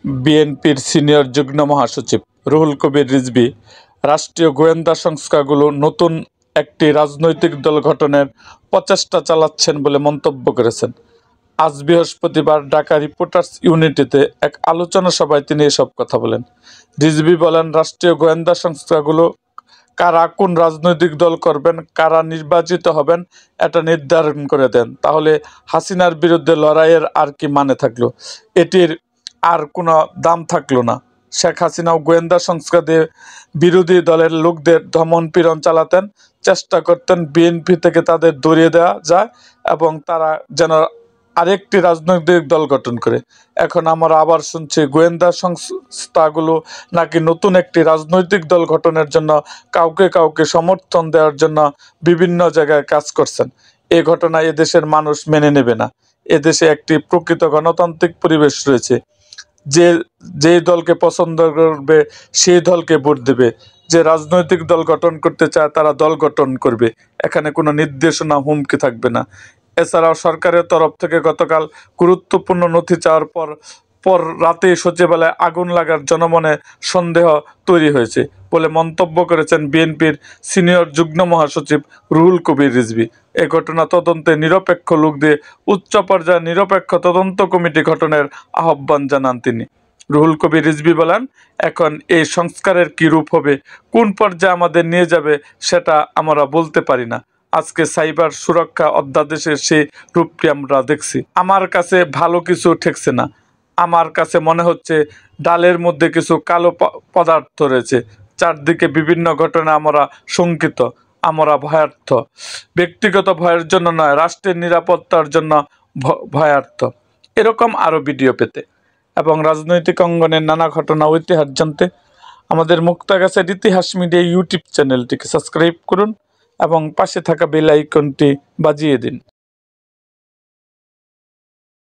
বিএনপির সিনিয়র যুগ্ম মহাসচিব রুহুল কবির রিজভী রাষ্ট্রীয় গোয়েন্দা সংস্থাগুলো নতুন একটি রাজনৈতিক দল গঠনের প্রচেষ্টা চালাচ্ছেন বলে মন্তব্য করেছেন। আজ বৃহস্পতিবার ঢাকা রিপোর্টার্স ইউনিটিতে এক আলোচনা সভায় তিনি এসব কথা বলেন। রিজভী বলেন, রাষ্ট্রীয় গোয়েন্দা সংস্থাগুলো কারা কোন রাজনৈতিক দল করবেন, কারা নির্বাচিত হবেন এটা নির্ধারণ করে দেন। তাহলে হাসিনার বিরুদ্ধে লড়াইয়ের আর কি মানে থাকলো? এটির আর কোনো দাম থাকলো না। শেখ হাসিনাও গোয়েন্দা সংস্থা দিয়ে বিরোধী দলের লোকদের দমন পীড়ন চালাতেন, চেষ্টা করতেন বিএনপি থেকে তাদের দূরিয়ে দেওয়া যায় এবং তারা যেন আরেকটি রাজনৈতিক দল গঠন করে। এখন আমরা আবার শুনছি গোয়েন্দা সংস্থাগুলো নাকি নতুন একটি রাজনৈতিক দল গঠনের জন্য কাউকে কাউকে সমর্থন দেওয়ার জন্য বিভিন্ন জায়গায় কাজ করছেন। এই ঘটনা এদেশের মানুষ মেনে নেবে না। এদেশে একটি প্রকৃত গণতান্ত্রিক পরিবেশ রয়েছে। যে দলকে পছন্দ করবে সেই দলকে ভোট দেবে। যে রাজনৈতিক দল গঠন করতে চায় তারা দল গঠন করবে। এখানে কোনো নির্দেশনা হুমকি থাকবে না। এছাড়াও সরকারের তরফ থেকে গতকাল গুরুত্বপূর্ণ নথি চাওয়ার পর রাতে সচিবালয়ে আগুন লাগার জনমনে সন্দেহ তৈরি হয়েছে বলে মন্তব্য করেছেন বিএনপির সিনিয়র যুগ্ম মহাসচিব রুহুল কবির রিজভী। এ ঘটনা তদন্তে নিরপেক্ষ লোক দিয়ে উচ্চ পর্যায়ে নিরপেক্ষ তদন্ত কমিটি গঠনের আহ্বান জানান তিনি। রুহুল কবির রিজভী বলেন, এখন এই সংস্কারের কী রূপ হবে, কোন পর্যায়ে আমাদের নিয়ে যাবে সেটা আমরা বলতে পারি না। আজকে সাইবার সুরক্ষা অধ্যাদেশের সেই রূপটি আমরা দেখছি। আমার কাছে ভালো কিছু ঠেকছে না। আমার কাছে মনে হচ্ছে ডালের মধ্যে কিছু কালো পদার্থ রয়েছে। চারদিকে বিভিন্ন ঘটনা আমরা শঙ্কিত, আমরা ভয়ার্থ। ব্যক্তিগত ভয়ের জন্য নয়, রাষ্ট্রের নিরাপত্তার জন্য ভয়ার্থ। এরকম আরও ভিডিও পেতে এবং রাজনৈতিক অঙ্গনের নানা ঘটনা ও ইতিহাস জানতে আমাদের মুক্তাগাছার ইতিহাস মিডিয়া ইউটিউব চ্যানেলটিকে সাবস্ক্রাইব করুন এবং পাশে থাকা বেল আইকনটি বাজিয়ে দিন।